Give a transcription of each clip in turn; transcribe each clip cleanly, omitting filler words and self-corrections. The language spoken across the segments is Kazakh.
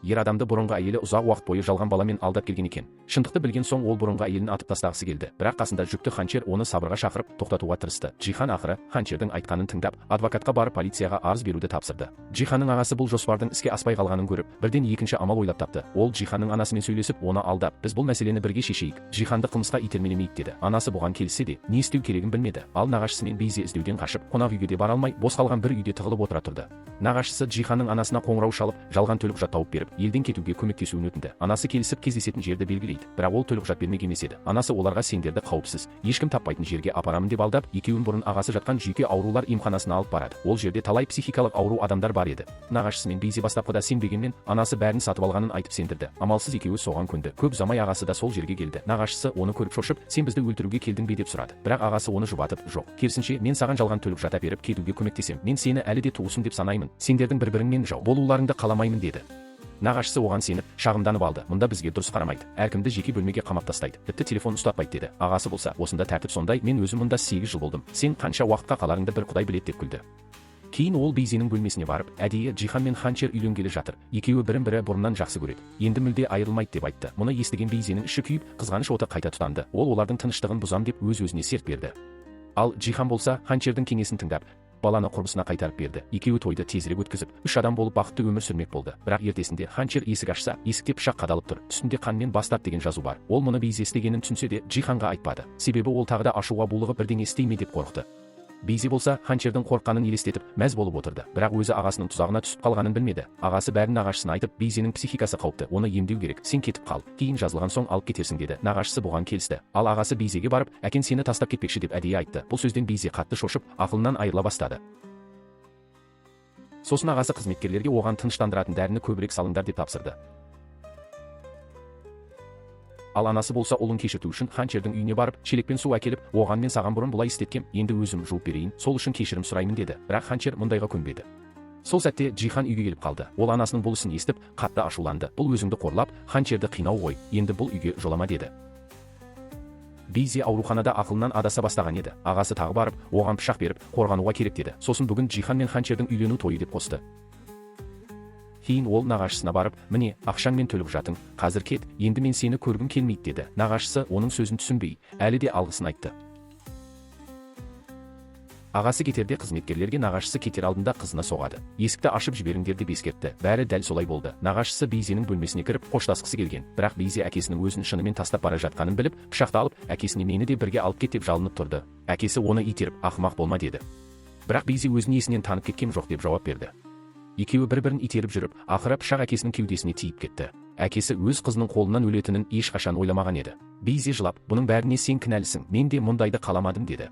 Ер адамды бұрынғы әйелі ұзақ уақыт бойы жалған баламен алдап келген екен. Шындықты білген соң ол бұрынғы әйелін атып тастағысы келді. Бірақ қасында жүкті ханчер оны сабырға шақырып тоқтатуға тырысты. Джихан ақыры ханчердің айтқанын тыңдап, адвокатқа барып полицияға арыз беруді тапсырды. Джиханның ағасы бұл жоспардың іске аспай қалғанын көріп, бірден екінші амал ойлап тапты. Ол Джиханның анасымен сөйлесіп, оны алдап, біз бұл мәселені бірге шешейік. Джиханды қылмысқа итермелемейік деді. Анасы бұған келіссе де, не істеу керегін білмеді. Ал нағашысымен Бейзи іздеуден қашып, қонақ үйге де бара алмай, бос қалған бір үйде тығылып отыра тұрды. Нағашысы Джиханның анасына қоңырау шалып, жалған төлқұжат тауып беріп, елден кетуге көмектесуін өтінді. Анасы келісіп кездесетін жерді белгілейді, бірақ ол төлқұжат бермек емес еді. Анасы оларға сендерді қауіпсіз, ешкім таппайтын жерге апарамын деп алдап, екеуін бұрын ағасы жатқан жүйке аурулар емханасына алып барады. Ол жерде талай психикалық ауру адамдар бар еді. Нағашысымен Бейзи бастапқыда сенбегенмен, анасы бәрін сатып алғанын айтып сендірді. Амалсыз екеуі соған көнді. Көп ұзамай ағасы да сол жерге келді. Нағашысы оны көріп шошып, сен бізді өлтіруге келдің бе деп сұрады. Бірақ ағасы оны жұбатып, жоқ, керісінше мен саған жалған төлқұжат әперіп кетуге көмектесем. Мен сені әлі де туысым деп санаймын. Сендердің бір-біріңмен жау болуларыңды қаламаймын деді. Нағашысы оған сеніп, шағымданып алды. Мұнда бізге дұрыс қарамайды. Әркімді жеке бөлмеге қамап тастайды. Тіпті телефон ұстатпайды деді. Ағасы болса, осында тәртіп сондай, мен өзім мұнда 8 жыл болдым. Сен қанша уақытқа қаларыңды бір құдай біледі деп күлді. Кейін ол Бейзинің бөлмесіне барып, әдейі Джихан мен ханчер үйленгелі жатыр. Екеуі бірін-бірі бұрыннан жақсы көреді. Енді мүлде айырылмайды деп айтты. Мұны естіген Бейзинің іші күйіп, қызғаныш оты қайта тұтанды. Ол олардың тыныштығын бұзам деп өз-өзіне серт берді. Ал Джихан болса, ханчердің кеңесін тыңдап, баланы құрбысына қайтарып берді. Екеуі тойды тезірек өткізіп, 3 адам болып бақытты өмір сүрмек болды. Бірақ ертесінде ханчер есік ашса, есікте пышақ қадалып тұр. Үстінде қанмен бастап деген жазу бар. Ол мұны Бейзи істегенін түсінсе де, Джиханға айтпады. Себебі ол тағы да ашуға булығып бірдеңе істей ме деп қорықты. Бейзи болса, ханчердің қорыққанын елестетіп, мәз болып отырды. Бірақ өзі ағасының тұзағына түсіп қалғанын білмеді. Ағасы бәрін нағашысына айтып, Бейзинің психикасы қауіпті, оны емдеу керек, сен кетіп қал, кейін жазылған соң алып кетерсің деді. Нағашысы бұған келісті. Ал ағасы Бейзиге барып, әкең сені тастап кетпекші деп әдейі айтты. Бұл сөзден Бейзи қатты шошып, ақылынан айырыла бастады. Сосын ағасы қызметкерлерге оған тыныштандыратын дәріні көбірек салыңдар деп тапсырды. Ал анасы болса ұлын кешірту үшін ханчердің үйіне барып, шелекпен су әкеліп, оған мен саған бұрын бұлай істеткем, енді өзім жуып берейін, сол үшін кешірім сұраймын деді. Бірақ ханчер мұндайға көнбеді. Сол сәтте Джихан үйге келіп қалды. Ол анасының бұл ісін естіп, қатты ашуланды. Бұл өзіңді қорлап, ханчерді қинау ғой, енді бұл үйге жолама деді. Бейзи ауруханада ақылынан адаса бастаған еді. Ағасы тағы барып, оған пышақ беріп, қорғануға керек деді. Сосын бүгін Джихан мен ханчердің үйлену тойы деп қосты. Кейін ол нағашысына барып, міне, ақшаң мен төлқұжатың, қазір кет, енді мен сені көргім келмейді деді. Нағашысы оның сөзін түсінбей, әлі де алғысын айтты. Ағасы кетерде қызметкерлерге нағашысы кетер алдында қызына соғады. Есікті ашып жіберіңдер деп ескертті. Бәрі дәл солай болды. Нағашысы Бейзинің бөлмесіне кіріп қоштасқысы келген. Бірақ Бейзи әкесінің өзін шынымен тастап бара жатқанын біліп, пышақты алып, әкесіне мені де бірге алып кет деп жалынып тұрды. Әкесі оны итеріп, ақымақ болма деді. Бірақ Бейзи өзін есінен танып кеткем жоқ деп жауап берді. Екеуі бір-бірін итеріп жүріп, ақыры пышақ әкесінің кеудесіне тиіп кетті. Әкесі өз қызының қолынан өлетінін ешқашан ойламаған еді. Бейзи жылап, бұның бәріне сен кінәлісің, мен де мұндайды қаламадым деді.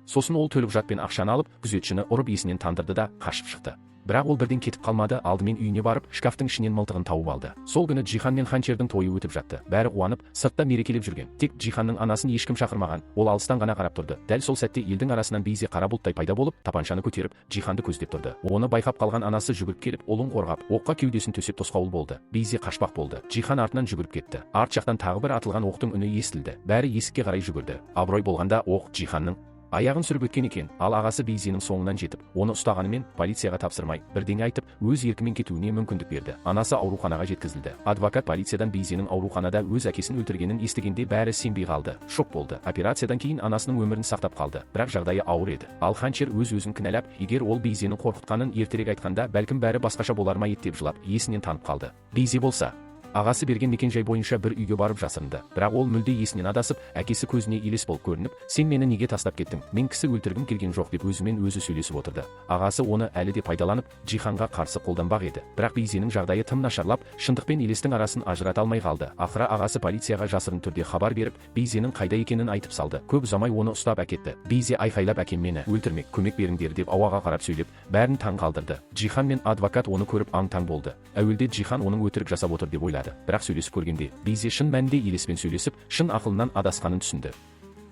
Сосын ол төлқұжат пен ақшаны алып, күзетшіні ұрып есінен тандырды да қашып шықты. Бірақ ол бірден кетіп қалмады, алдымен үйіне барып, шкафтың ішінен мылтығын тауып алды. Сол күні Джихан мен ханчердің тойы өтіп жатты. Бәрі қуанып, сыртта мерекелеп жүрген. Тек Джиханның анасын ешкім шақырмаған. Ол алыстан ғана қарап тұрды. Дәл сол сәтте елдің арасынан Бейзи қара бұлттай пайда болып, тапаншаны көтеріп, Джиханды көздеп тұрды. Оны байқап қалған анасы жүгіріп келіп, ұлын қорғап, оққа кеудесін төсеп тосқауыл болды. Бейзи қашпақ болды. Джихан артынан жүгіріп кетті. Арт жақтан тағы бір атылған оқтың үні естілді. Бәрі есікке қарай жүгірді. Абырой болғанда оқ Джиханның аяғын сүріп өткен екен. Ал ағасы Бейзинің соңынан жетіп, оны ұстағанымен полицияға тапсырмай, бірдеңе айтып, өз еркімен кетуіне мүмкіндік берді. Анасы ауруханаға жеткізілді. Адвокат полициядан Бейзинің ауруханада өз әкесін өлтіргенін естігенде бәрі сенбей қалды. Шок болды. Операциядан кейін анасының өмірін сақтап қалды. Бірақ жағдайы ауыр еді. Ал ханчер өз-өзін кінәлап, егер ол Бейзинің қорқытқанын ертерек айтқанда, бәлкім бәрі басқаша болар ма еді деп жылап, есінен танып қалды. Бейзи болса, ағасы берген мекен-жай бойынша бір үйге барып жасырынды. Бірақ ол мүлде есінен адасып, әкесі көзіне елес болып көрініп, сен мені неге тастап кеттің? Мен кісі өлтіргім келген жоқ деп өзімен өзі сөйлесіп отырды. Ағасы оны әлі де пайдаланып, Джиханға қарсы қолданбақ еді. Бірақ Бейзинің жағдайы тым нашарлап, шындық пен елестің арасын ажырата алмай қалды. Ақыры ағасы полицияға жасырын түрде хабар беріп, Бейзинің қайда екенін айтып салды. Көп ұзамай оны ұстап әкетті. Бейзи айқайлап, әкем мені өлтірмек, көмек беріңдер деп ауаға қарап сөйлеп, бәрін таң қалдырды. Джихан мен адвокат оны көріп аң-таң болды. Әуелде Джихан оның өтірік жасап отыр деп ойлады. Бірақ сөйлесіп көргенде, Бейзи шын мәнінде елеспен сөйлесіп, шын ақылынан адасқанын түсінді.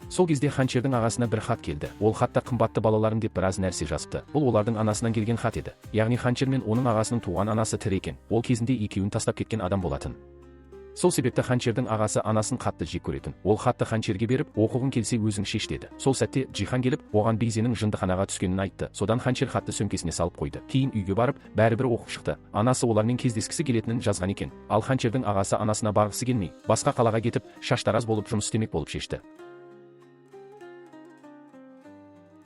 Сол кезде ханчердің ағасына бір хат келді. Ол хатта қымбатты балаларым деп біраз нәрсе жазыпты. Бұл олардың анасынан келген хат еді. Яғни ханчер мен оның ағасының туған анасы тірі екен. Ол кезінде екеуін тастап кеткен адам болатын. Сол себепті Ханчердің ағасы анасын қатты жек көретін. Ол хатты Ханчерге беріп, оқығың келсе өзің шеш деді. Сол сәтте Джихан келіп, оған Бейзенің жындыханаға түскенін айтты. Содан Ханчер хатты сөмкесіне салып қойды. Кейін үйге барып, бәрібір оқып шықты. Анасы олармен кездескісі келетінін жазған екен. Ал Ханчердің ағасы анасына барғысы келмей, басқа қалаға кетіп, шаштараз болып жұмыс істемек болып шешті.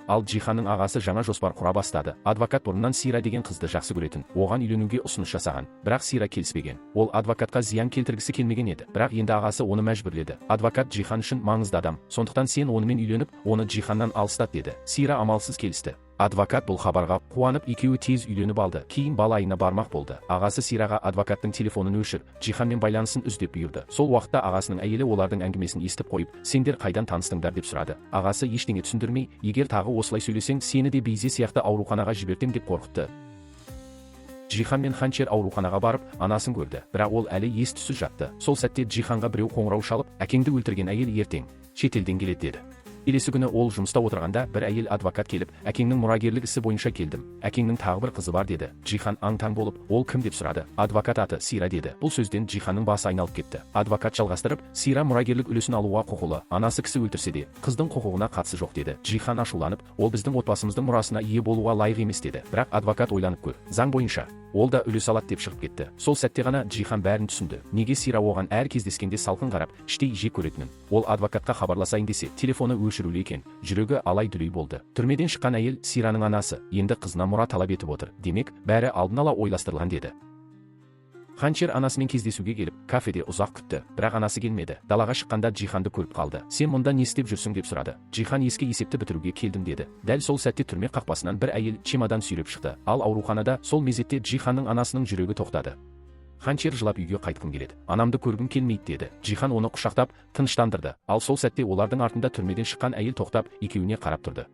Ал Джиханның ағасы жаңа жоспар құра бастады. Адвокат бұрыннан Сира деген қызды жақсы көретін, оған үйленуге ұсыныс жасаған, бірақ Сира келіспеген. Ол адвокатқа зиян келтіргісі келмеген еді, бірақ енді ағасы оны мәжбүрледі. Адвокат Джихан үшін маңызды адам, сондықтан сен онымен үйленіп, оны Джиханнан алыстат деді. Сира амалсыз келісті. Адвокат бұл хабарға қуанып, екеуі тез үйленіп алды. Кейін бала айына бармақ болды. Ағасы Сираға адвокаттың телефонын өшір, Джиханмен байланысын үз деп бұйырды. Сол уақытта ағасының әйелі олардың әңгімесін естіп қойып, сендер қайдан таныстыңдар деп сұрады. Ағасы ештеңе түсіндірмей, егер тағы осылай сөйлесең, сені де Бейзе сияқты ауруханаға жібертем деп қорқытты. Джихан мен Ханчер ауруханаға барып, анасын көрді, бірақ ол әлі ес-түссіз жатты. Сол сәтте Джиханға біреу қоңырау шалып, әкеңді өлтірген әйел ертең шетелден келеді деді. Келесі күні ол жұмыста отырғанда бір әйел адвокат келіп, әкеңнің мұрагерлік ісі бойынша келдім. Әкеңнің тағы бір қызы бар деді. Джихан аң-таң болып, ол кім деп сұрады. Адвокат аты Сира деді. Бұл сөзден Джиханның басы айналып кетті. Адвокат жалғастырып, Сира мұрагерлік үлесін алуға құқылы. Анасы кісі өлтірсе де, қыздың құқығына қатысы жоқ деді. Джихан ашуланып, ол біздің отбасымыздың мұрасына ие болуға лайық емес деді. Бірақ адвокат ойланып көр. Заң бойынша ол да үлес алады деп шығып кетті. Сол сәтте ғана Джихан бәрін түсінді. Неге Сира оған әр кездескенде салқын қарап, іштей жек көретінін. Ол адвокатқа хабарласайын десе, телефоны өшірулі екен. Жүрегі алай-дүлей болды. Түрмеден шыққан әйел Сираның анасы, енді қызына мұра талап етіп отыр. Демек, бәрі алдын ала ойластырылған деді. Ханчер анасымен кездесуге келіп, кафеде ұзақ күтті, бірақ анасы келмеді. Далаға шыққанда Джиханды көріп қалды. Сен мұнда не істеп жүрсің деп сұрады. Джихан ескі есепті бітіруге келдім деді. Дәл сол сәтте түрме қақпасынан бір әйел чемодан сүйреп шықты. Ал ауруханада сол мезетте Джиханның анасының жүрегі тоқтады. Ханчер жылап үйге қайтқым келеді. Анамды көргім келмейді деді. Джихан оны құшақтап, тыныштандырды. Ал сол сәтте олардың артында түрмеден шыққан әйел тоқтап, екеуіне қарап тұрды.